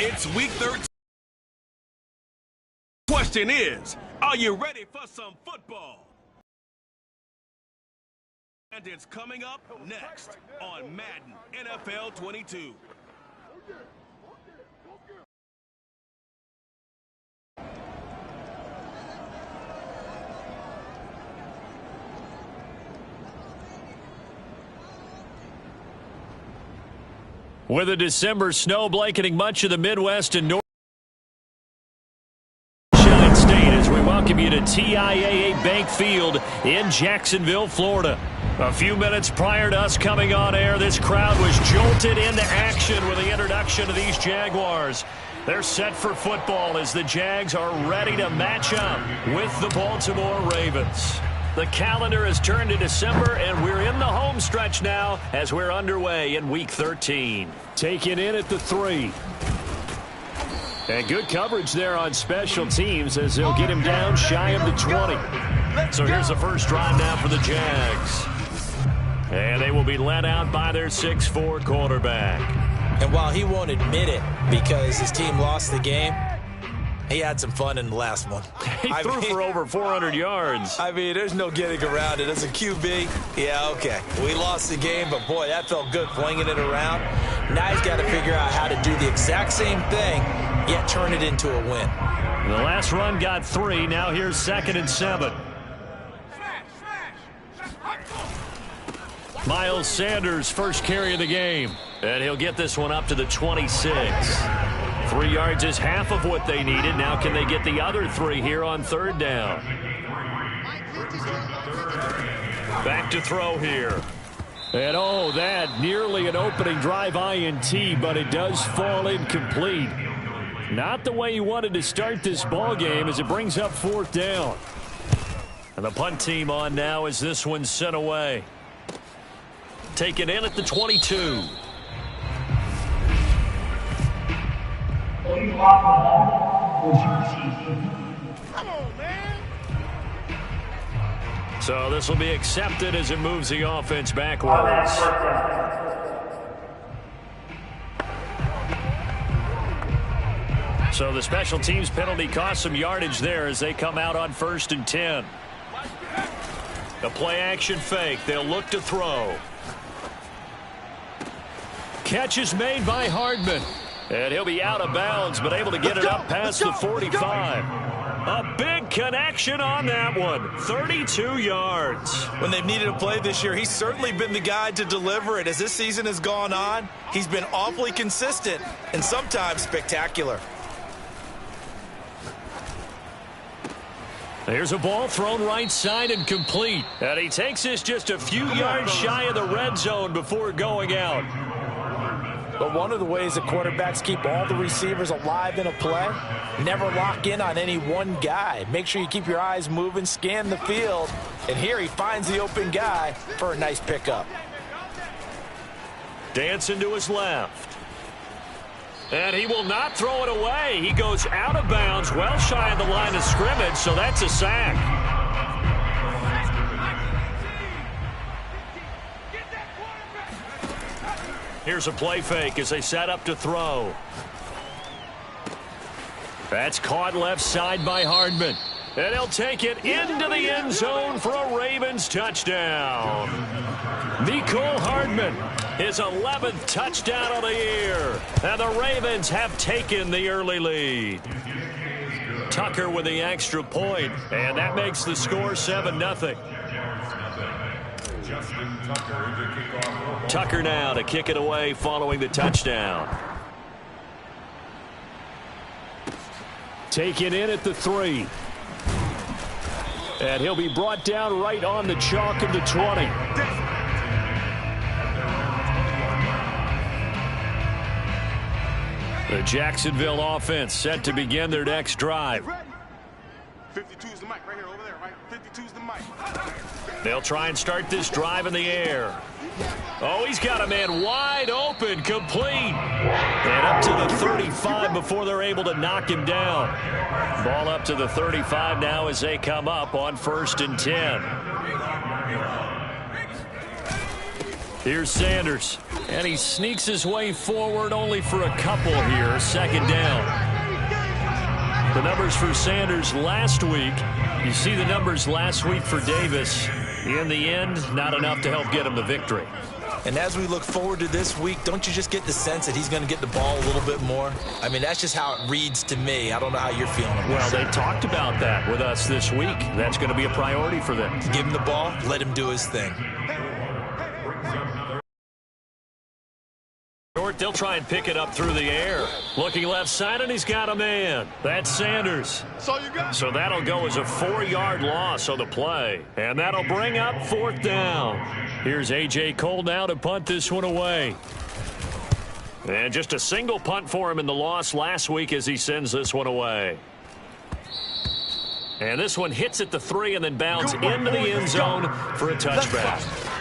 It's week 13. Question is, are you ready for some football? And it's coming up next on Madden NFL 22. With a December snow blanketing much of the Midwest and North State as we welcome you to TIAA Bank Field in Jacksonville, Florida. A few minutes prior to us coming on air, this crowd was jolted into action with the introduction of these Jaguars. They're set for football as the Jags are ready to match up with the Baltimore Ravens. The calendar has turned to December, and we're in the home stretch now as we're underway in Week 13. Taken in at the 3. And good coverage there on special teams as they'll get him down shy of the 20. So here's the first drive now for the Jags. And they will be led out by their 6'4" quarterback. And while he won't admit it because his team lost the game, he had some fun in the last one. He threw for over 400 yards. I mean, there's no getting around it. As a QB, yeah, okay. We lost the game, but, boy, that felt good flinging it around. Now he's got to figure out how to do the exact same thing, yet turn it into a win. The last run got 3. Now here's 2nd and 7. Miles Sanders, first carry of the game. And he'll get this one up to the 26. 3 yards is half of what they needed. Now can they get the other 3 here on 3rd down? Back to throw here. And oh, that nearly an opening drive INT, but it does fall incomplete. Not the way he wanted to start this ball game as it brings up 4th down. And the punt team on now as this one's sent away. Taken in at the 22. Come on, man. So this will be accepted as it moves the offense backwards. So the special teams penalty cost some yardage there as they come out on 1st and 10. The play action fake. They'll look to throw. Catch is made by Hardman. And he'll be out of bounds, but able to get it up past the 45. A big connection on that one. 32 yards. When they've needed a play this year, he's certainly been the guy to deliver it. As this season has gone on, he's been awfully consistent and sometimes spectacular. There's a ball thrown right side and complete. And he takes this just a few yards shy of the red zone before going out. But one of the ways that quarterbacks keep all the receivers alive in a play, never lock in on any one guy. Make sure you keep your eyes moving, scan the field, and here he finds the open guy for a nice pickup. Dancing to his left. And he will not throw it away. He goes out of bounds, well shy of the line of scrimmage, so that's a sack. Here's a play fake as they set up to throw. That's caught left side by Hardman. And he'll take it into the end zone for a Ravens touchdown. Mecole Hardman, his 11th touchdown of the year. And the Ravens have taken the early lead. Tucker with the extra point, and that makes the score 7-0. Tucker now to kick it away following the touchdown. Taken in at the 3. And he'll be brought down right on the chalk of the 20. The Jacksonville offense set to begin their next drive. 52's the mic right here over there, right? 52's the mic. They'll try and start this drive in the air. Oh, he's got a man wide open, complete. And up to the 35 before they're able to knock him down. Ball up to the 35 now as they come up on 1st and 10. Here's Sanders, and he sneaks his way forward only for a couple here. Second down. The numbers for Sanders last week. You see the numbers last week for Davis. In the end, not enough to help get him the victory. And as we look forward to this week, don't you just get the sense that he's going to get the ball a little bit more? I mean, that's just how it reads to me. I don't know how you're feeling about it. Well, they talked about that with us this week. That's going to be a priority for them. Give him the ball, let him do his thing. They'll try and pick it up through the air. Looking left side, and he's got a man. That's Sanders. So that'll go as a 4-yard loss on the play. And that'll bring up 4th down. Here's A.J. Cole now to punt this one away. And just a single punt for him in the loss last week as he sends this one away. And this one hits at the 3 and then bounds into the end zone for a touchback.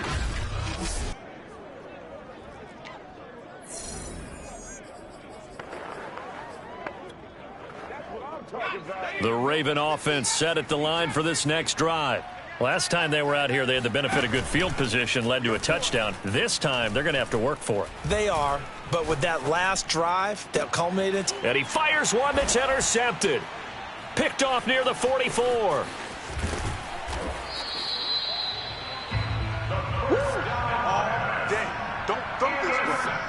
The Raven offense set at the line for this next drive. Last time they were out here, they had the benefit of good field position, led to a touchdown. This time, they're going to have to work for it. They are, but with that last drive that culminated. And he fires one that's intercepted. Picked off near the 44. Oh, dang. Don't thump this one.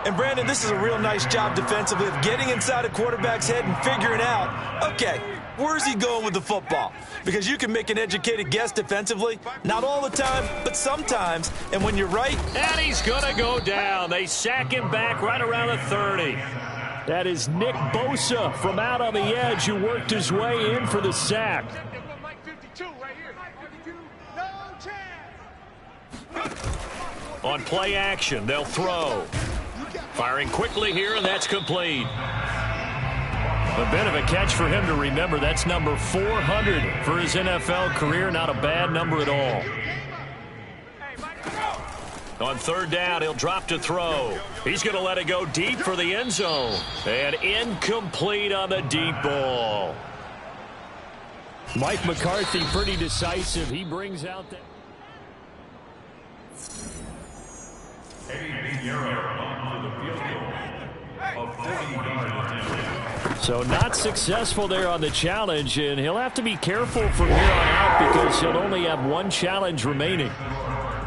And, Brandon, this is a real nice job defensively of getting inside a quarterback's head and figuring out, okay, where's he going with the football? Because you can make an educated guess defensively, not all the time, but sometimes. And when you're right. And he's going to go down. They sack him back right around the 30. That is Nick Bosa from out on the edge who worked his way in for the sack. On play action, they'll throw. Firing quickly here, and that's complete. A bit of a catch for him to remember. That's number 400 for his NFL career. Not a bad number at all. On 3rd down, he'll drop to throw. He's going to let it go deep for the end zone. And incomplete on the deep ball. Mike McCarthy pretty decisive. He brings out that. So not successful there on the challenge, and he'll have to be careful from here on out because he'll only have one challenge remaining.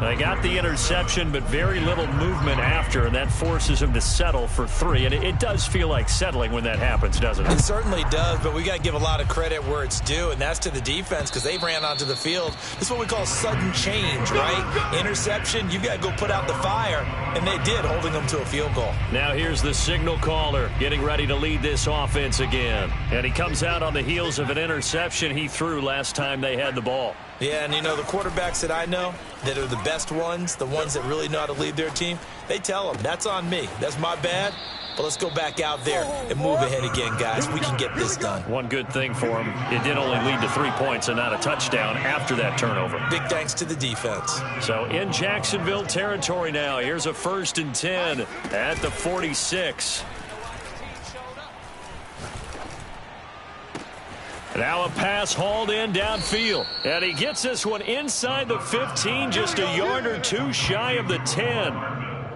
They got the interception, but very little movement after, and that forces him to settle for 3. And it does feel like settling when that happens, doesn't it? It certainly does, but we got to give a lot of credit where it's due, and that's to the defense because they ran onto the field. This is what we call sudden change, right? Interception, you got to go put out the fire, and they did, holding them to a field goal. Now here's the signal caller getting ready to lead this offense again. And he comes out on the heels of an interception he threw last time they had the ball. Yeah, and you know, the quarterbacks that I know that are the best ones, the ones that really know how to lead their team, they tell them, that's on me. That's my bad. But let's go back out there and move ahead again, guys. We can get this done. One good thing for him, it did only lead to 3 points and not a touchdown after that turnover. Big thanks to the defense. So in Jacksonville territory now, here's a 1st and 10 at the 46. Now a pass hauled in downfield. And he gets this one inside the 15, just a yard or 2 shy of the 10.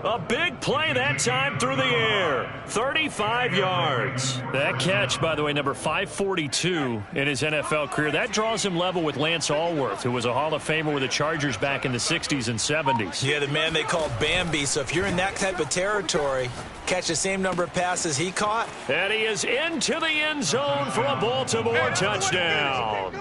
A big play that time through the air. 35 yards. That catch, by the way, number 542 in his NFL career. That draws him level with Lance Allworth, who was a Hall of Famer with the Chargers back in the 60s and 70s. Yeah, the man they called Bambi. So if you're in that type of territory, catch the same number of passes he caught. And he is into the end zone for a Baltimore touchdown.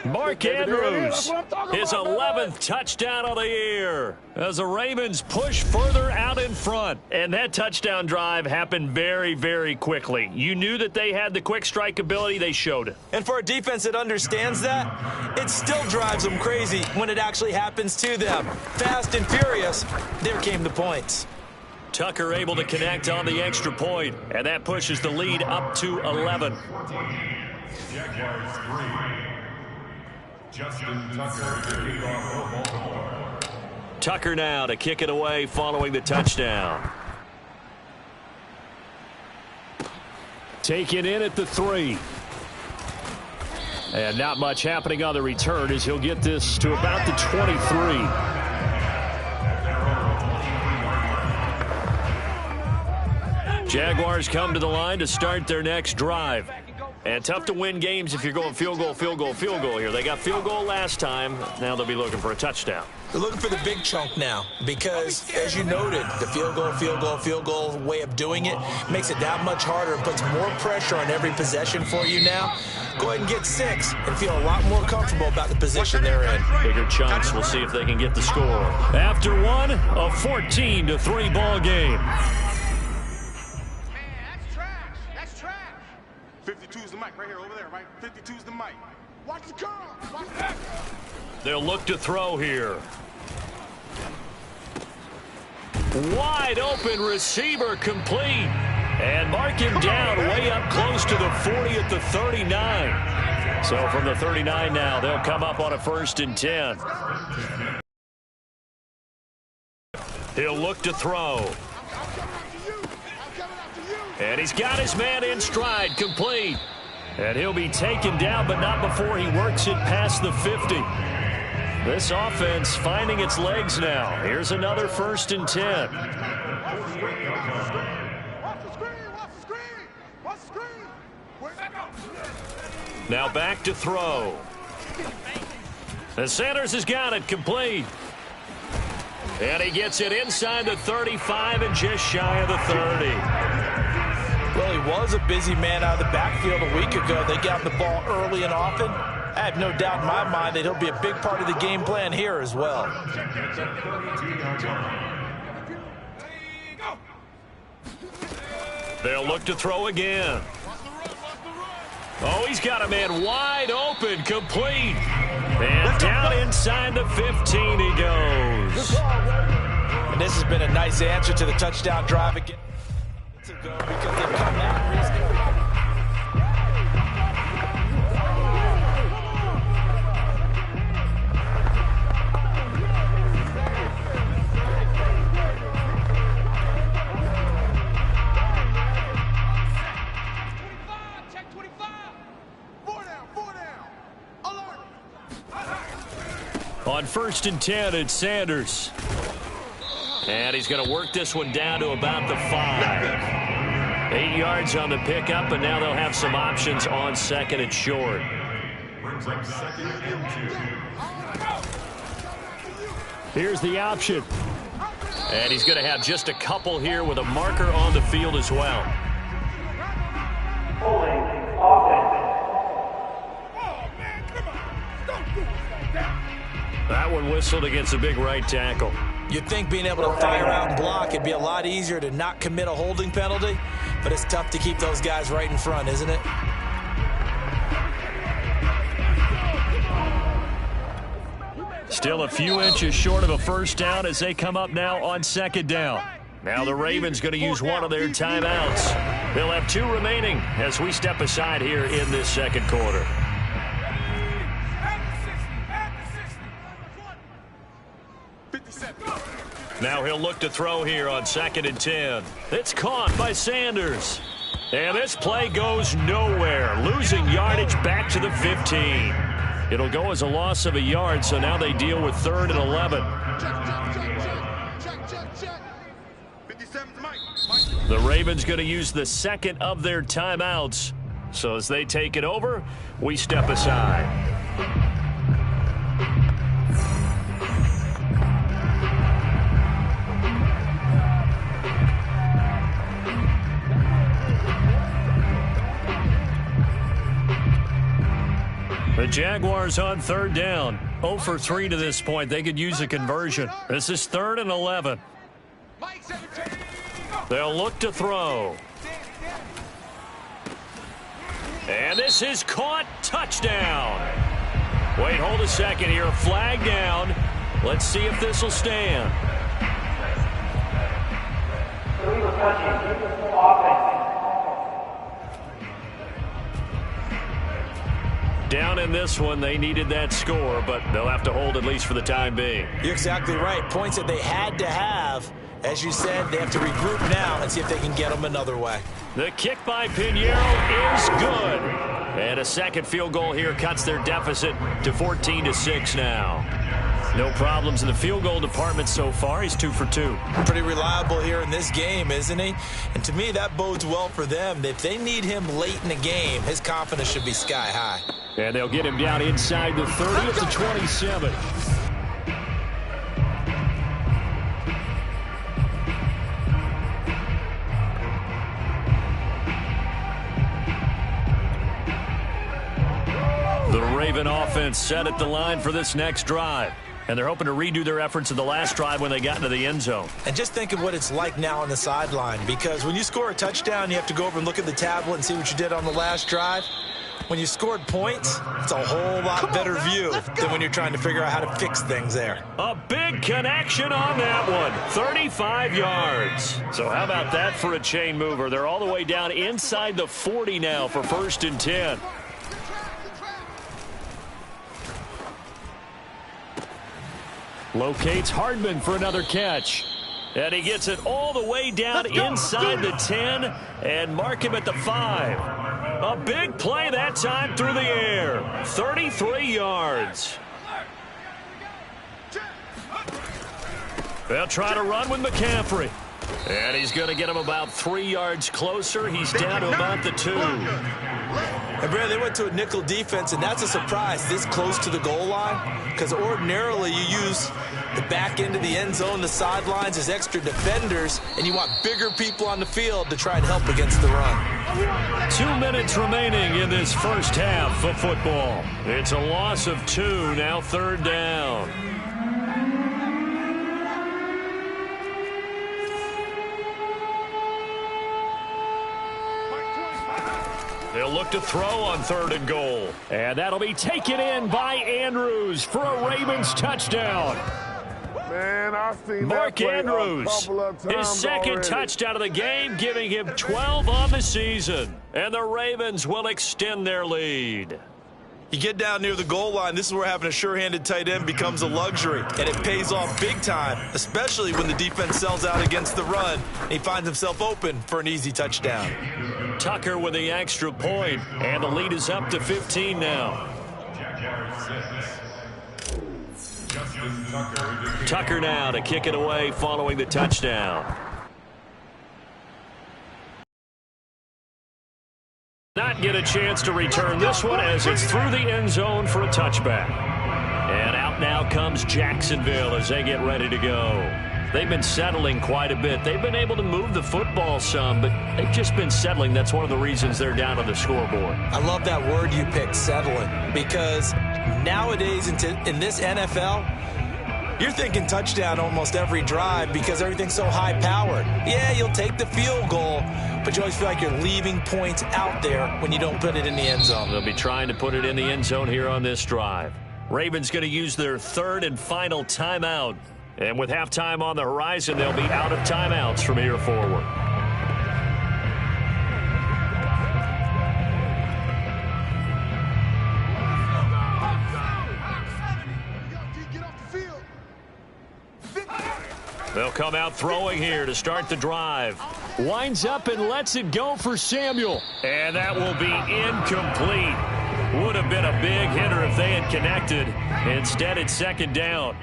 Mark Andrews, his 11th touchdown of the year as the Ravens push further out in front. And that touchdown drive happened very, very quickly. You knew that they had the quick strike ability. They showed it. And for a defense that understands that, it still drives them crazy when it actually happens to them. Fast and furious, there came the points. Tucker able to connect on the extra point, and that pushes the lead up to 11. Jaguars 3. Justin Tucker to kick off Baltimore. Tucker now to kick it away following the touchdown. Taken in at the 3. And not much happening on the return as he'll get this to about the 23. Jaguars come to the line to start their next drive. And tough to win games if you're going field goal, field goal, field goal here. They got field goal last time. Now they'll be looking for a touchdown. They're looking for the big chunk now because, as you noted, the field goal way of doing it makes it that much harder and puts more pressure on every possession for you now. Go ahead and get 6 and feel a lot more comfortable about the position they're in. Bigger chunks. We'll see if they can get the score. After one, a 14-3 ball game. 52's the mic right here, over there, right? 52's the mic. Watch the curve. Watch that. They'll look to throw here. Wide open receiver complete. And mark him down way up close to the 40 at the 39. So from the 39 now, they'll come up on a 1st and 10. He'll look to throw. And he's got his man in stride, complete. And he'll be taken down, but not before he works it past the 50. This offense finding its legs now. Here's another 1st and 10. Now back to throw. And Sanders has got it, complete. And he gets it inside the 35 and just shy of the 30. Well, he was a busy man out of the backfield a week ago. They got the ball early and often. I have no doubt in my mind that he'll be a big part of the game plan here as well. They'll look to throw again. Oh, he's got a man wide open, complete. And down inside the 15 he goes. And this has been a nice answer to the touchdown drive again. To go because they've come out Check 25. 4 down. Alert. On 1st and 10, it's Sanders. And he's going to work this one down to about the 5. 8 yards on the pickup, and now they'll have some options on 2nd and short. Brings up 2nd and 2. Here's the option. And he's going to have just a couple here with a marker on the field as well. That one whistled against a big right tackle. You'd think being able to fire out and block, it'd be a lot easier to not commit a holding penalty, but it's tough to keep those guys right in front, isn't it? Still a few inches short of a 1st down as they come up now on 2nd down. Now the Ravens going to use one of their timeouts. They'll have 2 remaining as we step aside here in this 2nd quarter. Now he'll look to throw here on 2nd and 10. It's caught by Sanders. And this play goes nowhere. Losing yardage back to the 15. It'll go as a loss of a yard, so now they deal with 3rd and 11. The Ravens going to use the 2nd of their timeouts. So as they take it over, we step aside. The Jaguars on 3rd down. 0 for 3 to this point. They could use a conversion. This is 3rd and 11. They'll look to throw. And this is caught. Touchdown. Wait, hold a second here. Flag down. Let's see if this will stand. Down in this one, they needed that score, but they'll have to hold at least for the time being. You're exactly right. Points that they had to have. As you said, they have to regroup now and see if they can get them another way. The kick by Pinheiro is good. And a 2nd field goal here cuts their deficit to 14-6 now. No problems in the field goal department so far. He's 2 for 2. Pretty reliable here in this game, isn't he? And to me, that bodes well for them. If they need him late in the game, his confidence should be sky high. And they'll get him down inside the 30 at the 27. The Raven offense set at the line for this next drive. And they're hoping to redo their efforts in the last drive when they got into the end zone. And just think of what it's like now on the sideline, because when you score a touchdown, you have to go over and look at the tablet and see what you did on the last drive. When you scored points, it's a whole lot better view than when you're trying to figure out how to fix things there. A big connection on that one. 35 yards. So how about that for a chain mover? They're all the way down inside the 40 now for 1st and 10. Locates Hardman for another catch. And he gets it all the way down inside the 10 and mark him at the 5. A big play that time through the air. 33 yards. They'll try to run with McCaffrey. And he's going to get him about 3 yards closer. He's down to about the 2. And, Brad, they went to a nickel defense, and that's a surprise this close to the goal line, because ordinarily you use the back end of the end zone, the sidelines as extra defenders, and you want bigger people on the field to try and help against the run. 2 minutes remaining in this first half of football. It's a loss of 2, now 3rd down. They'll look to throw on 3rd and goal. And that'll be taken in by Andrews for a Ravens touchdown. Man, I've seen Mark that Andrews, his second already. touchdown of the game, giving him 12 on the season. And the Ravens will extend their lead. You get down near the goal line, this is where having a sure-handed tight end becomes a luxury, and it pays off big time, especially when the defense sells out against the run, and he finds himself open for an easy touchdown. Tucker with the extra point, and the lead is up to 15 now. Tucker now to kick it away following the touchdown. Not get a chance to return this one as it's through the end zone for a touchback. And out now comes Jacksonville as they get ready to go. They've been settling quite a bit. They've been able to move the football some, but they've just been settling. That's one of the reasons they're down on the scoreboard. I love that word you picked, settling, because nowadays in this NFL, you're thinking touchdown almost every drive because everything's so high-powered. Yeah, you'll take the field goal, but you always feel like you're leaving points out there when you don't put it in the end zone. They'll be trying to put it in the end zone here on this drive. Ravens going to use their 3rd and final timeout. And with halftime on the horizon, they'll be out of timeouts from here forward. They'll come out throwing here to start the drive. Winds up and lets it go for Samuel. And that will be incomplete. Would have been a big hitter if they had connected. Instead, it's 2nd down.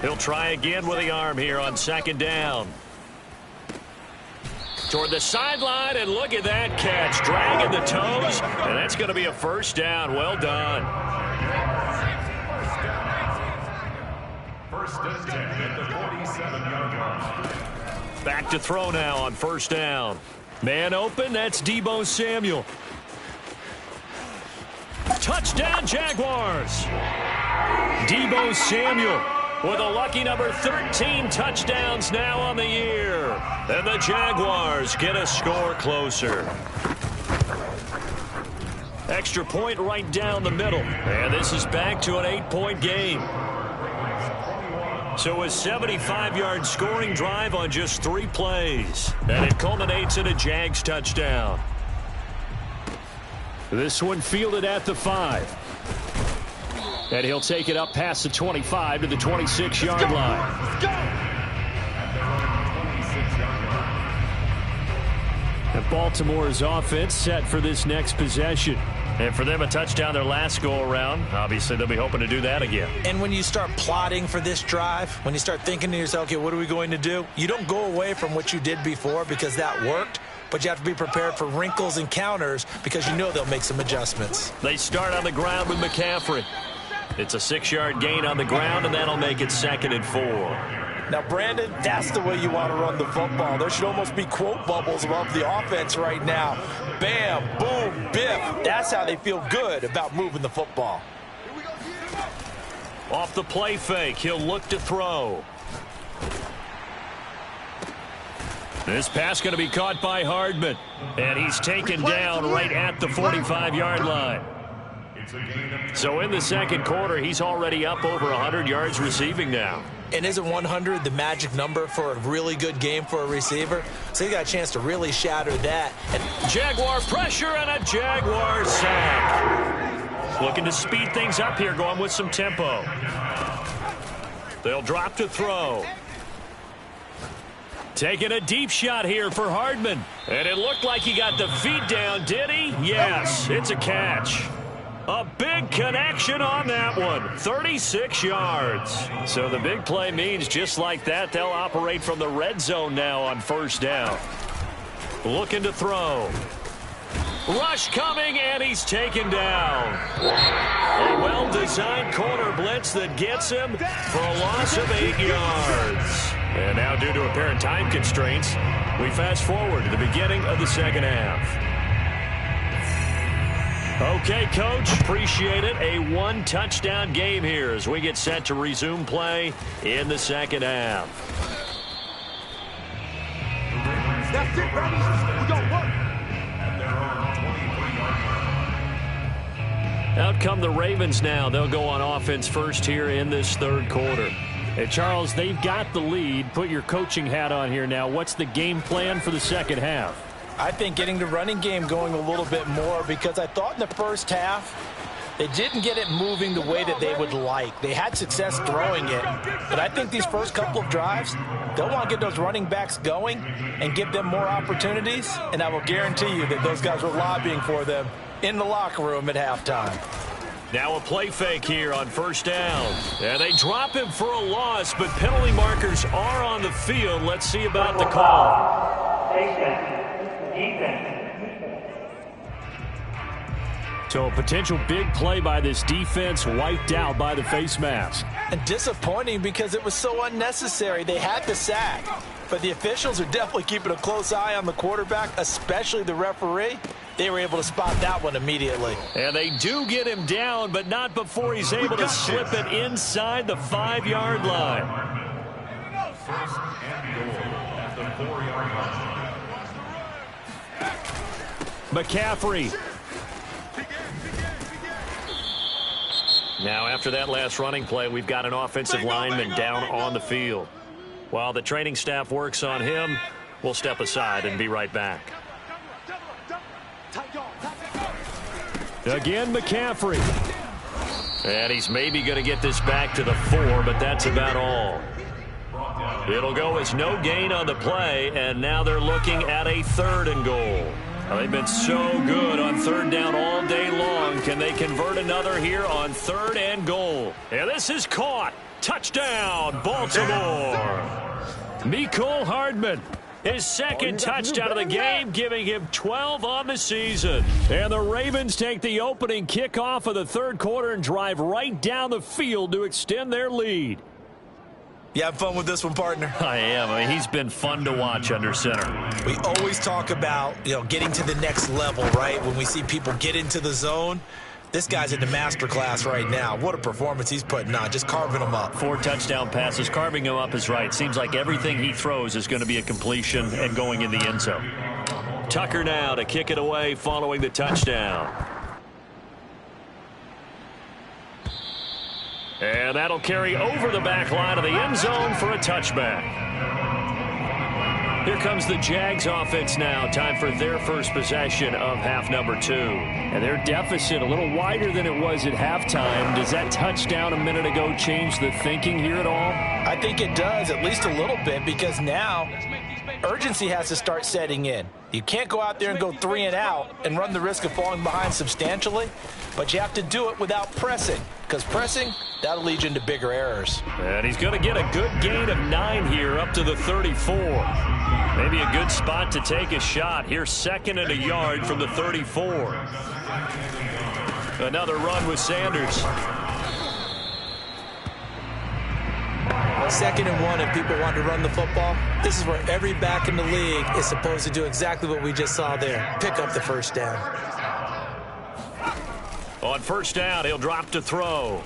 He'll try again with the arm here on 2nd down. Toward the sideline, and look at that catch. Dragging the toes, and that's going to be a 1st down. Well done. 1st and 10 at the 47-yard line. Back to throw now on 1st down. Man open, that's Deebo Samuel. Touchdown, Jaguars. Deebo Samuel with a lucky number 13 touchdowns now on the year. And the Jaguars get a score closer. Extra point right down the middle. And this is back to an 8-point game. So a 75-yard scoring drive on just 3 plays. And it culminates in a Jags touchdown. This one fielded at the 5. And he'll take it up past the 25 to the 26-yard line. And Baltimore's offense set for this next possession. And for them, a touchdown their last go-around. Obviously, they'll be hoping to do that again. And when you start plotting for this drive, when you start thinking to yourself, okay, what are we going to do? You don't go away from what you did before because that worked, but you have to be prepared for wrinkles and counters because you know they'll make some adjustments. They start on the ground with McCaffrey. It's a 6-yard gain on the ground, and that'll make it 2nd and 4. Now, Brandon, that's the way you want to run the football. There should almost be quote bubbles above the offense right now. Bam, boom, biff. That's how they feel good about moving the football. Off the play fake, he'll look to throw. This pass going to be caught by Hardman. And he's taken down right at the 45-yard line. So in the second quarter, he's already up over 100 yards receiving now. And isn't 100 the magic number for a really good game for a receiver? So he got a chance to really shatter that. And Jaguar pressure and a Jaguar sack. Looking to speed things up here, going with some tempo. They'll drop to throw. Taking a deep shot here for Hardman. And it looked like he got the feet down, did he? Yes, it's a catch. A big connection on that one. 36 yards. So the big play means just like that, they'll operate from the red zone now on 1st down. Looking to throw. Rush coming, and he's taken down. A well-designed corner blitz that gets him for a loss of 8 yards. And now, due to apparent time constraints, we fast forward to the beginning of the second half. Okay, Coach, appreciate it. A 1-touchdown game here as we get set to resume play in the second half. That's it, baby. We got work. Out come the Ravens now. They'll go on offense first here in this third quarter. Hey, Charles, they've got the lead. Put your coaching hat on here now. What's the game plan for the second half? I think getting the running game going a little bit more because I thought in the first half they didn't get it moving the way that they would like. They had success throwing it, but I think these first couple of drives, they'll want to get those running backs going and give them more opportunities, and I will guarantee you that those guys were lobbying for them in the locker room at halftime. Now a play fake here on 1st down. And they drop him for a loss, but penalty markers are on the field. Let's see about the call. So a potential big play by this defense wiped out by the face mask. And disappointing because it was so unnecessary. They had the sack, but the officials are definitely keeping a close eye on the quarterback, especially the referee. They were able to spot that one immediately. And they do get him down, but not before he's able to slip it inside the 5-yard line. 1st and goal at the 4-yard line. McCaffrey. Now, after that last running play, we've got an offensive lineman down on the field. While the training staff works on him, we'll step aside and be right back. Again, McCaffrey. And he's maybe going to get this back to the 4, but that's about all. It'll go as no gain on the play, and now they're looking at a 3rd and goal. They've been so good on 3rd down all day long. Can they convert another here on 3rd and goal? And this is caught. Touchdown, Baltimore. Mecole Hardman. His 2nd touchdown of the game, giving him 12 on the season. And the Ravens take the opening kickoff of the 3rd quarter and drive right down the field to extend their lead. You having fun with this one, partner? I am. I mean, he's been fun to watch under center. We always talk about, getting to the next level, right? When we see people get into the zone, this guy's in the master class right now. What a performance he's putting on, just carving them up. 4 touchdown passes. Carving him up is right. Seems like everything he throws is going to be a completion and going in the end zone. Tucker now to kick it away following the touchdown. And that'll carry over the back line of the end zone for a touchback. Here comes the Jags offense now. Time for their first possession of half number 2. And their deficit a little wider than it was at halftime. Does that touchdown a minute ago change the thinking here at all? I think it does, at least a little bit, because now urgency has to start setting in. You can't go out there and go 3 and out and run the risk of falling behind substantially, but you have to do it without pressing, because pressing, that'll lead you into bigger errors. And he's going to get a good gain of 9 here up to the 34. Maybe a good spot to take a shot. Here's 2nd and a yard from the 34. Another run with Sanders. 2nd and 1, if people want to run the football, this is where every back in the league is supposed to do exactly what we just saw there. Pick up the first down. On first down, he'll drop to throw.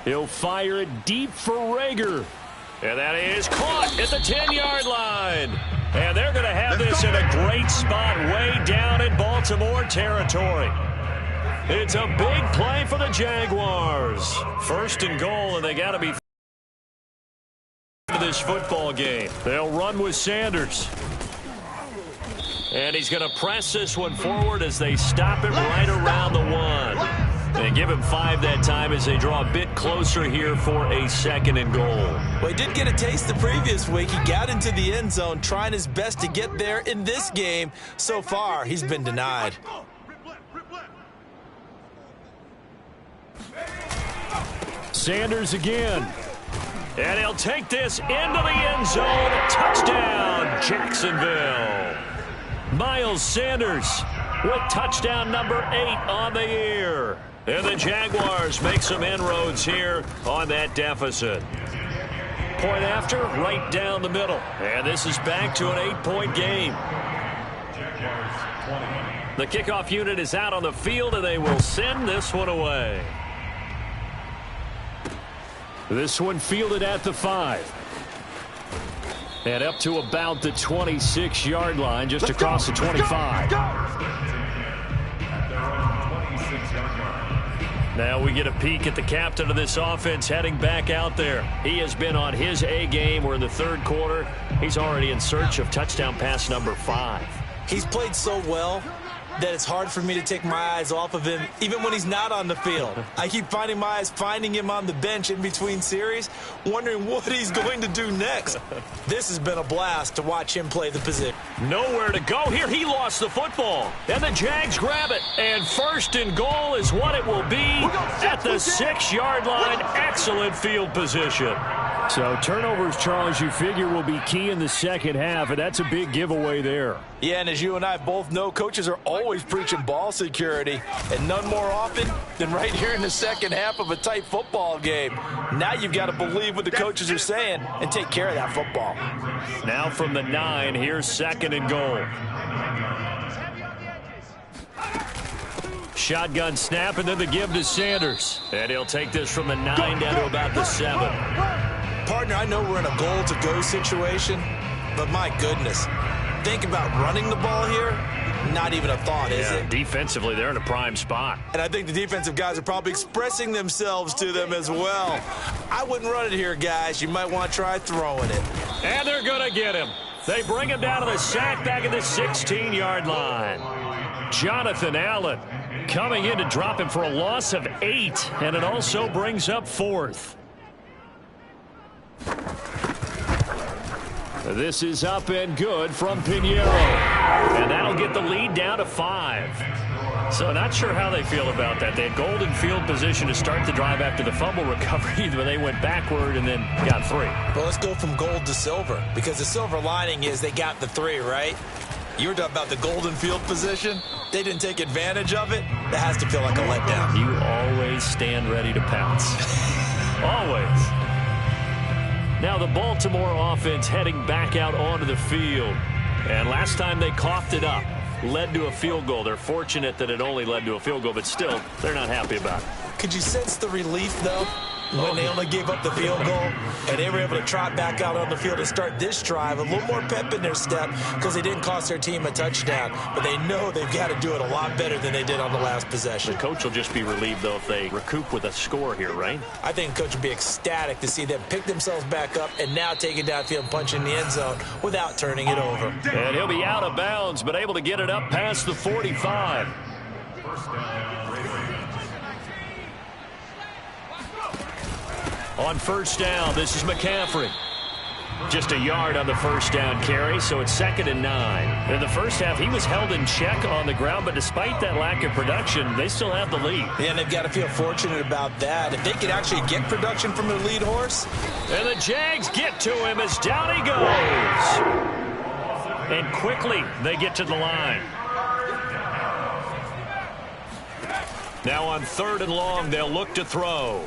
He'll fire it deep for Rager. And that is caught at the 10-yard line. And they're going to have this in a great spot way down in Baltimore territory. It's a big play for the Jaguars. 1st and goal, and they got to be this football game. They'll run with Sanders. And he's going to press this one forward as they stop it right around the 1. They give him 5 that time as they draw a bit closer here for a 2nd and goal. Well, he did get a taste the previous week. He got into the end zone trying his best to get there in this game. So far, he's been denied. Sanders again. And he'll take this into the end zone. Touchdown, Jacksonville. Miles Sanders with touchdown number 8 on the year. And the Jaguars make some inroads here on that deficit. Point after, right down the middle. And this is back to an 8-point game. The kickoff unit is out on the field, and they will send this one away. This one fielded at the 5. And up to about the 26-yard line, just across the 25. Now we get a peek at the captain of this offense heading back out there. He has been on his A game. We're in the 3rd quarter. He's already in search of touchdown pass number 5. He's played so well that it's hard for me to take my eyes off of him, even when he's not on the field. I keep finding my eyes finding him on the bench in between series, wondering what he's going to do next. This has been a blast to watch him play the position. Nowhere to go here. He lost the football. And the Jags grab it. And 1st and goal is what it will be at the 6-yard line. Excellent field position. So turnovers, Charles, you figure will be key in the second half, and that's a big giveaway there. Yeah, and as you and I both know, coaches are always preaching ball security, and none more often than right here in the second half of a tight football game. Now you've got to believe what the coaches are saying and take care of that football. Now from the 9, here's 2nd and goal. Shotgun snap, and then the give to Sanders. And he'll take this from the 9 down to about the 7. Partner, I know we're in a goal-to-go situation, but my goodness, think about running the ball here. Not even a thought, is it? Defensively, they're in a prime spot. And I think the defensive guys are probably expressing themselves to them as well. I wouldn't run it here, guys. You might want to try throwing it. And they're going to get him. They bring him down to the sack back at the 16-yard line. Jonathan Allen coming in to drop him for a loss of 8, and it also brings up 4th. This is up and good from Pinheiro. And that'll get the lead down to 5. So not sure how they feel about that. They had golden field position to start the drive after the fumble recovery, but they went backward and then got 3. Well, let's go from gold to silver, because the silver lining is they got the 3, right? You were talking about the golden field position. They didn't take advantage of it. That has to feel like a letdown. You always stand ready to pounce. Always. Now the Baltimore offense heading back out onto the field. And last time they coughed it up, led to a field goal. They're fortunate that it only led to a field goal, but still, they're not happy about it. Could you sense the relief, though, when they only gave up the field goal and they were able to trot back out on the field and start this drive? A little more pep in their step because they didn't cost their team a touchdown, but they know they've got to do it a lot better than they did on the last possession. The coach will just be relieved, though, if they recoup with a score here, right? I think the coach will be ecstatic to see them pick themselves back up and now take it downfield and punch in the end zone without turning it over. And he'll be out of bounds, but able to get it up past the 45. On first down, this is McCaffrey. Just a yard on the first down carry, so it's 2nd and 9. In the first half, he was held in check on the ground, but despite that lack of production, they still have the lead. Yeah, and they've got to feel fortunate about that. If they could actually get production from their lead horse. And the Jags get to him as down he goes. And quickly, they get to the line. Now on 3rd and long, they'll look to throw.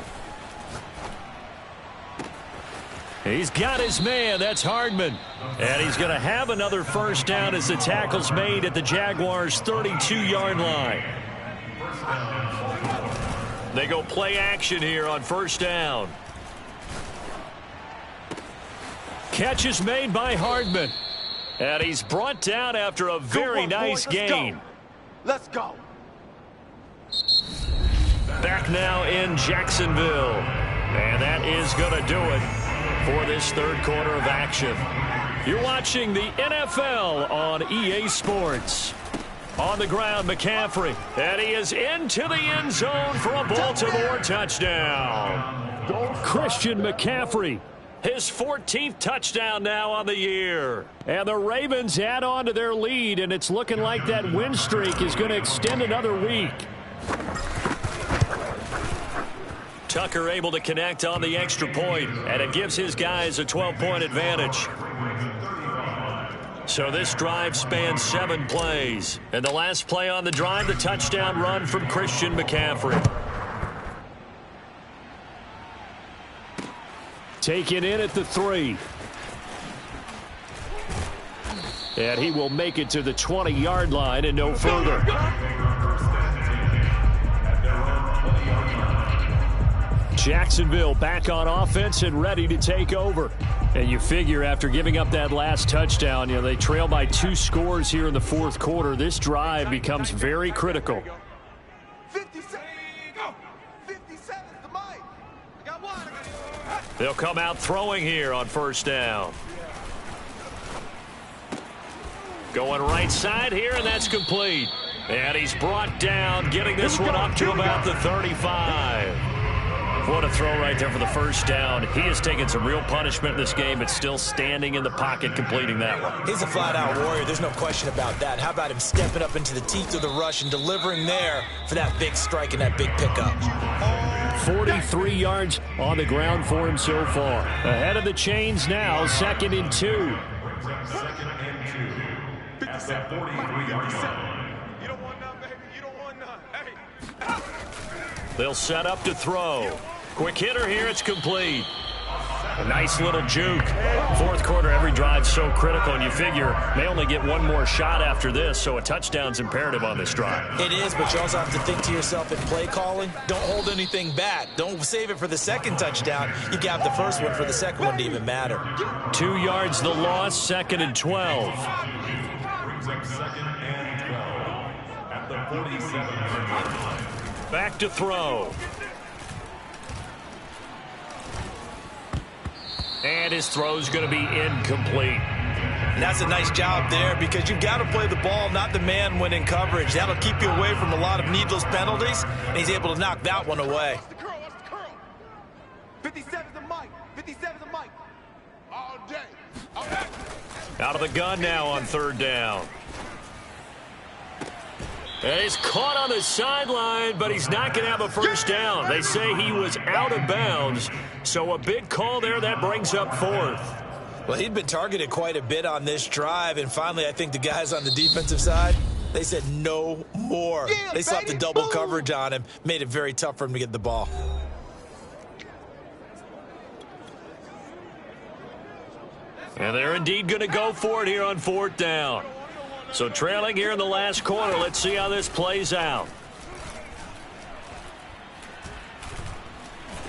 He's got his man. That's Hardman. And he's going to have another first down as the tackle's made at the Jaguars' 32-yard line. They go play action here on first down. Catch is made by Hardman. And he's brought down after a very nice gain. Let's go. Back now in Jacksonville. And that is going to do it for this third quarter of action. You're watching the NFL on EA Sports. On the ground, McCaffrey. And he is into the end zone for a Baltimore touchdown. Christian McCaffrey. His 14th touchdown now on the year. And the Ravens add on to their lead, and it's looking like that win streak is going to extend another week. Tucker able to connect on the extra point, and it gives his guys a 12-point advantage. So this drive spans 7 plays. And the last play on the drive, the touchdown run from Christian McCaffrey. Taken in at the 3. And he will make it to the 20-yard line and no further. Jacksonville back on offense and ready to take over. And you figure after giving up that last touchdown, they trail by 2 scores here in the fourth quarter. This drive becomes very critical. 57 is the mic. I got one. They'll come out throwing here on first down. Going right side here, and that's complete. And he's brought down, getting this one up to about the 35. What a throw right there for the first down. He has taken some real punishment in this game, but still standing in the pocket, completing that one. He's a flat-out warrior. There's no question about that. How about him stepping up into the teeth of the rush and delivering there for that big strike and that big pickup? 43 yards on the ground for him so far. Ahead of the chains now, 2nd and 2. 2nd and 2. At the 43-yard line. You don't want none, baby. You don't want none. Hey. They'll set up to throw. Quick hitter here, it's complete. A nice little juke. Fourth quarter, every drive's so critical, and you figure may only get one more shot after this, so a touchdown's imperative on this drive. It is, but you also have to think to yourself in play calling, don't hold anything back. Don't save it for the second touchdown. You got the first one for the second one to even matter. 2 yards the loss, 2nd and 12. Brings up 2nd and 12. At the 47-yard line. Back to throw. And his throw's going to be incomplete. And that's a nice job there because you've got to play the ball, not the man when in coverage. That'll keep you away from a lot of needless penalties, and he's able to knock that one away. Watch the curl. 57's the mic. 57's the mic. All day. All day. Out of the gun now on 3rd down. And he's caught on the sideline, but he's not going to have a first down. They say he was out of bounds, so a big call there that brings up 4th. Well, he'd been targeted quite a bit on this drive, and finally I think the guys on the defensive side, they said no more. They slapped the double coverage on him, made it very tough for him to get the ball. And they're indeed going to go for it here on 4th down. So trailing here in the last quarter, let's see how this plays out.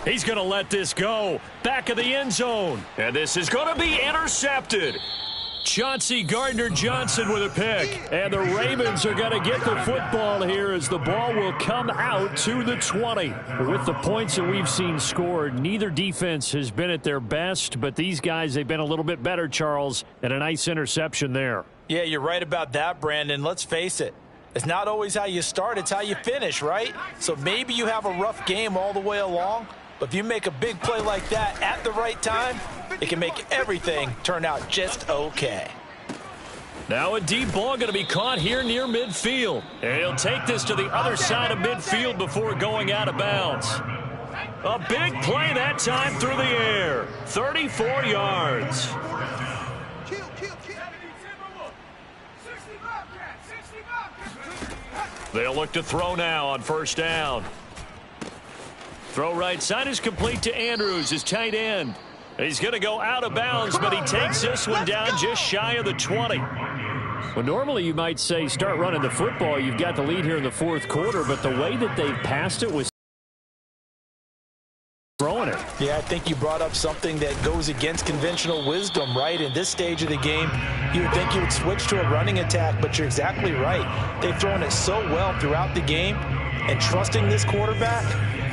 He's going to let this go. Back of the end zone. And this is going to be intercepted. Chauncey Gardner-Johnson with a pick. And the Ravens are going to get the football here as the ball will come out to the 20. With the points that we've seen scored, neither defense has been at their best, but these guys, they've been a little bit better, Charles, and a nice interception there. Yeah, you're right about that, Brandon. Let's face it. It's not always how you start, it's how you finish, right? So maybe you have a rough game all the way along, but if you make a big play like that at the right time, it can make everything turn out just okay. Now a deep ball going to be caught here near midfield. And he'll take this to the other side of midfield before going out of bounds. A big play that time through the air. 34 yards. They'll look to throw now on first down. Throw right side is complete to Andrews, his tight end. He's going to go out of bounds, but he takes this one down just shy of the 20. Well, normally you might say start running the football. You've got the lead here in the fourth quarter, but the way that they've passed it was throwing it. Yeah, I think you brought up something that goes against conventional wisdom, right? In this stage of the game, you would think you would switch to a running attack, but you're exactly right. They've thrown it so well throughout the game, and trusting this quarterback,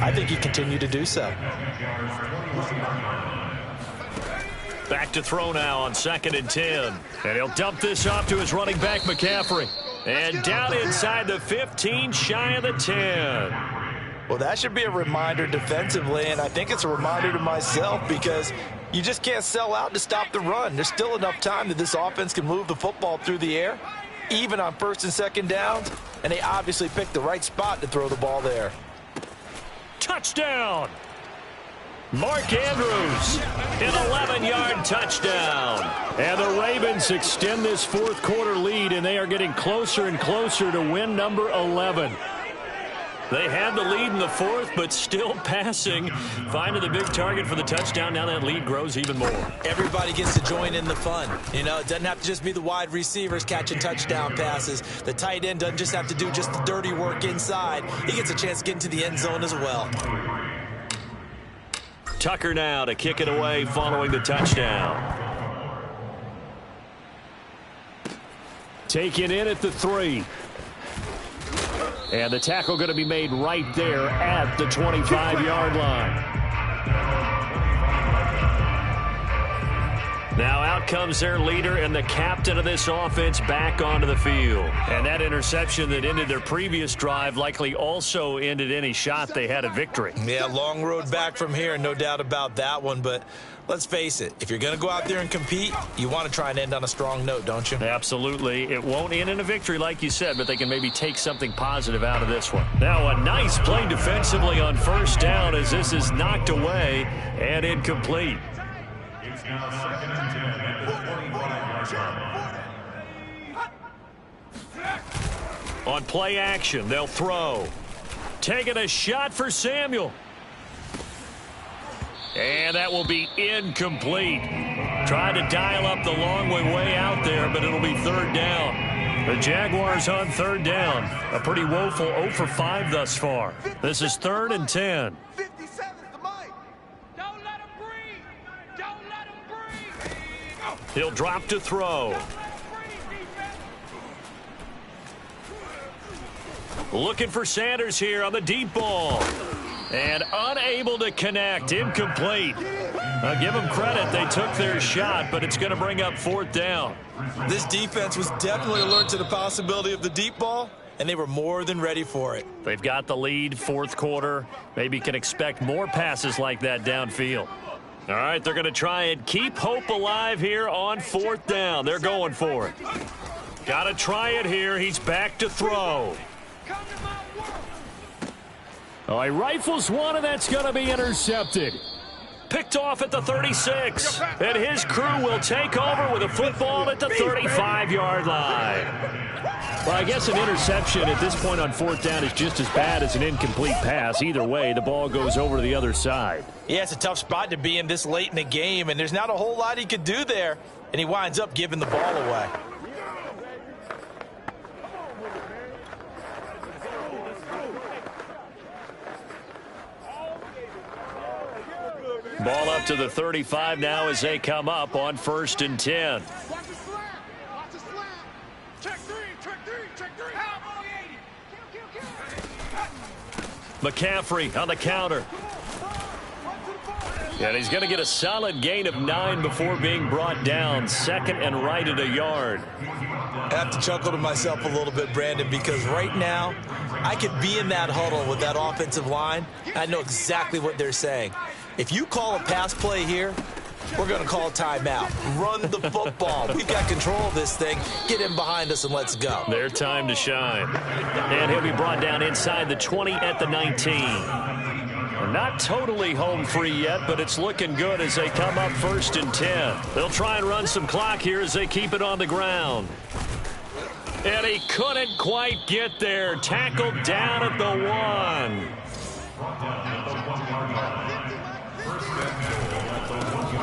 I think you continue to do so. Back to throw now on 2nd and 10. And he'll dump this off to his running back, McCaffrey. And down inside the 15, shy of the 10. Well, that should be a reminder defensively, and I think it's a reminder to myself because you just can't sell out to stop the run. There's still enough time that this offense can move the football through the air, even on 1st and 2nd downs, and they obviously picked the right spot to throw the ball there. Touchdown! Mark Andrews, an 11-yard touchdown. And the Ravens extend this fourth quarter lead, and they are getting closer and closer to win number 11. They had the lead in the fourth, but still passing. Finding the big target for the touchdown. Now that lead grows even more. Everybody gets to join in the fun. You know, it doesn't have to just be the wide receivers catching touchdown passes. The tight end doesn't just have to do just the dirty work inside. He gets a chance to get into the end zone as well. Tucker now to kick it away following the touchdown. Taken in at the 3. And the tackle going to be made right there at the 25-yard line. Now out comes their leader and the captain of this offense back onto the field. And that interception that ended their previous drive likely also ended any shot they had at victory. Yeah, long road back from here, no doubt about that one. But let's face it, if you're going to go out there and compete, you want to try and end on a strong note, don't you? Absolutely. It won't end in a victory like you said, but they can maybe take something positive out of this one. Now a nice play defensively on first down as this is knocked away and incomplete. It's now 2nd and 10 at the 45-yard line. On play action, they'll throw. Taking a shot for Samuel. And that will be incomplete. Trying to dial up the long way out there, but it'll be 3rd down. The Jaguars on 3rd down. A pretty woeful 0 for 5 thus far. This is 3rd and 10. He'll drop to throw. Looking for Sanders here on the deep ball. And unable to connect. Incomplete. I'll give them credit. They took their shot, but it's going to bring up 4th down. This defense was definitely alert to the possibility of the deep ball, and they were more than ready for it. They've got the lead, fourth quarter. Maybe can expect more passes like that downfield. All right, they're going to try and keep hope alive here on 4th down. They're going for it. Got to try it here. He's back to throw. Oh, he rifles one, and that's going to be intercepted. Picked off at the 36. And his crew will take over with a football at the 35-yard line. Well, I guess an interception at this point on 4th down is just as bad as an incomplete pass. Either way, the ball goes over to the other side. Yeah, it's a tough spot to be in this late in the game, and there's not a whole lot he could do there, and he winds up giving the ball away. Ball up to the 35 now as they come up on 1st and 10. McCaffrey on the counter. And he's going to get a solid gain of 9 before being brought down. 2nd and right at a yard. I have to chuckle to myself a little bit, Brandon, because right now I could be in that huddle with that offensive line. I know exactly what they're saying. If you call a pass play here, we're going to call a timeout. Run the football. We've got control of this thing. Get him behind us and let's go. Their time to shine. And he'll be brought down inside the 20 at the 19. Not totally home free yet, but it's looking good as they come up 1st and 10. They'll try and run some clock here as they keep it on the ground. And he couldn't quite get there. Tackled down at the 1.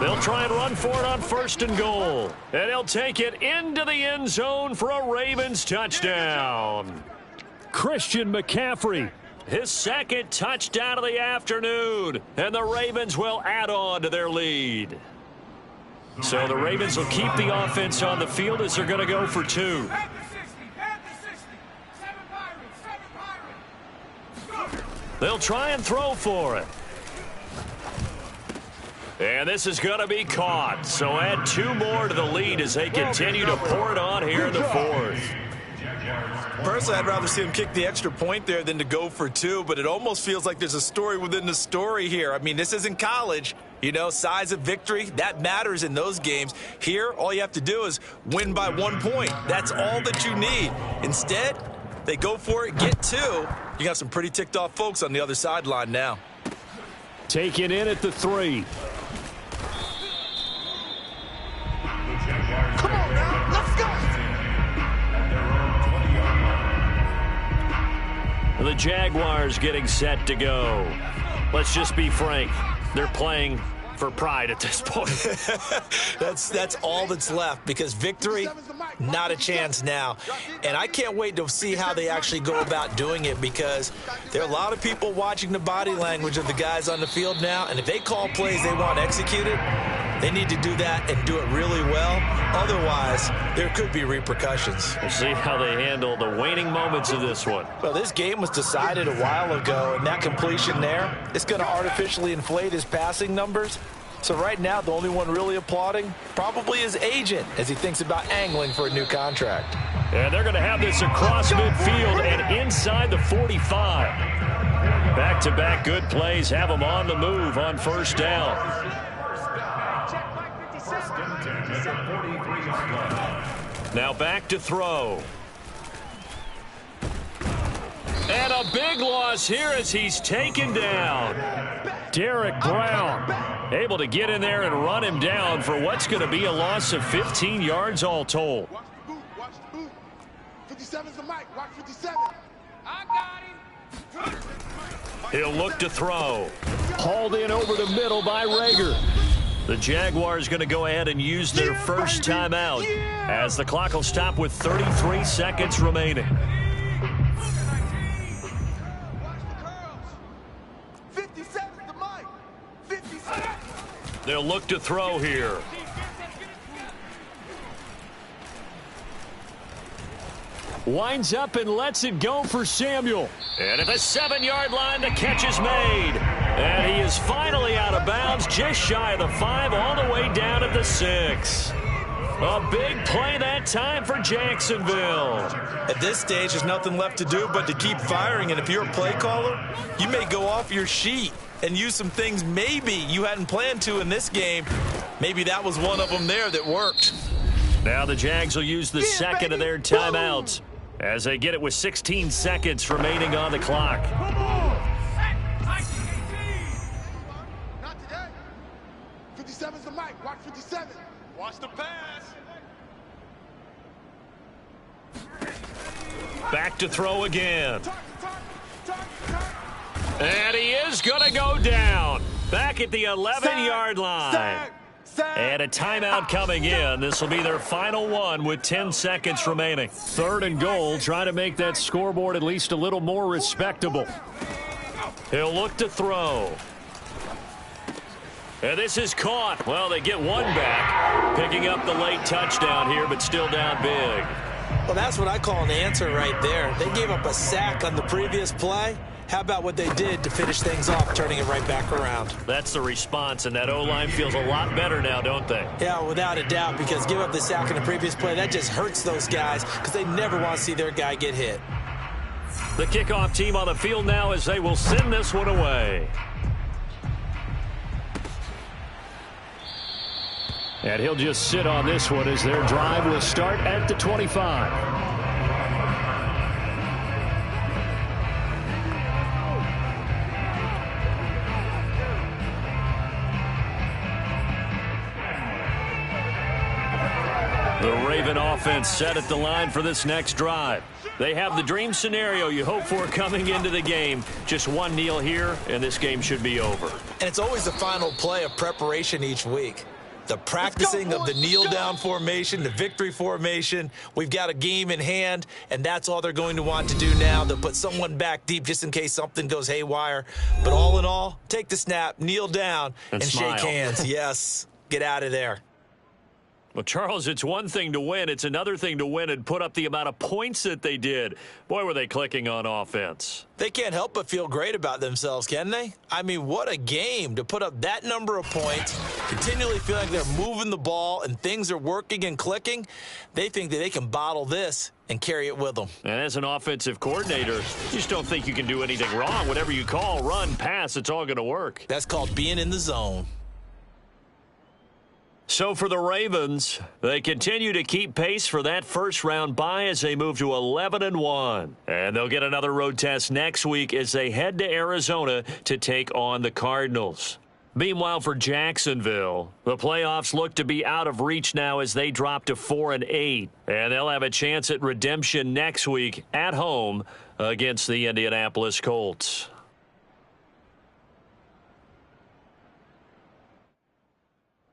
They'll try and run for it on 1st and goal. And he'll take it into the end zone for a Ravens touchdown. Christian McCaffrey, his 2nd touchdown of the afternoon. And the Ravens will add on to their lead. So the Ravens will keep the offense on the field as they're going to go for 2. They'll try and throw for it. And this is going to be caught. So add 2 more to the lead as they continue to pour it on here in the 4th. Personally, I'd rather see him kick the extra point there than to go for 2, but it almost feels like there's a story within the story here. I mean, this isn't college. You know, size of victory, that matters in those games. Here, all you have to do is win by 1 point. That's all that you need. Instead, they go for it, get 2. You got some pretty ticked off folks on the other sideline now. Take it in at the 3. Come on now, let's go. The Jaguars getting set to go. Let's just be frank. They're playing for pride at this point. That's all that's left, because victory, not a chance now. And I can't wait to see how they actually go about doing it, because there are a lot of people watching the body language of the guys on the field now, and if they call plays they want executed, they need to do that and do it really well. Otherwise, there could be repercussions. We'll see how they handle the waning moments of this one. Well, this game was decided a while ago, and that completion there, it's going to artificially inflate his passing numbers. So right now, the only one really applauding probably his agent as he thinks about angling for a new contract. And they're going to have this across midfield and inside the 45. Back-to-back good plays have them on the move on 1st down. Now back to throw. And a big loss here as he's taken down. Derek Brown able to get in there and run him down for what's going to be a loss of 15 yards all told. Watch the boot, watch the boot. 57's the mic, watch 57. I got him. He'll look to throw. Hauled in over the middle by Rager. The Jaguars going to go ahead and use their first timeout as the clock will stop with 33 seconds remaining. They'll look to throw here. Winds up and lets it go for Samuel. And at the 7-yard line, the catch is made. And he is finally out of bounds, just shy of the 5, all the way down at the 6. A big play that time for Jacksonville. At this stage, there's nothing left to do but to keep firing. And if you're a play caller, you may go off your sheet and use some things maybe you hadn't planned to in this game. Maybe that was one of them there that worked. Now the Jags will use the second of their timeouts as they get it with 16 seconds remaining on the clock. Not today. 57's the mic. Watch 57. Watch the pass. Back to throw again. And he is going to go down. Back at the 11-yard line. And a timeout coming in. This will be their final one with 10 seconds remaining. 3rd and goal, trying to make that scoreboard at least a little more respectable. He'll look to throw. And this is caught. Well, they get one back, picking up the late touchdown here, but still down big. Well, that's what I call an answer right there. They gave up a sack on the previous play. How about what they did to finish things off, turning it right back around? That's the response, and that O-line feels a lot better now, don't they? Yeah, without a doubt, because give up the sack in the previous play, that just hurts those guys because they never want to see their guy get hit. The kickoff team on the field now as they will send this one away. And he'll just sit on this one as their drive will start at the 25. The Raven offense set at the line for this next drive. They have the dream scenario you hope for coming into the game. Just one kneel here, and this game should be over. And it's always the final play of preparation each week. The practicing of the kneel-down formation, the victory formation. We've got a game in hand, and that's all they're going to want to do now. They'll put someone back deep just in case something goes haywire. But all in all, take the snap, kneel down, and shake hands. Yes, get out of there. Well, Charles, it's one thing to win. It's another thing to win and put up the amount of points that they did. Boy, were they clicking on offense. They can't help but feel great about themselves, can they? I mean, what a game to put up that number of points, continually feel like they're moving the ball and things are working and clicking. They think that they can bottle this and carry it with them. And as an offensive coordinator, you just don't think you can do anything wrong. Whatever you call, run, pass, it's all going to work. That's called being in the zone. So for the Ravens, they continue to keep pace for that first-round bye as they move to 11-1. And they'll get another road test next week as they head to Arizona to take on the Cardinals. Meanwhile, for Jacksonville, the playoffs look to be out of reach now as they drop to 4-8. And they'll have a chance at redemption next week at home against the Indianapolis Colts.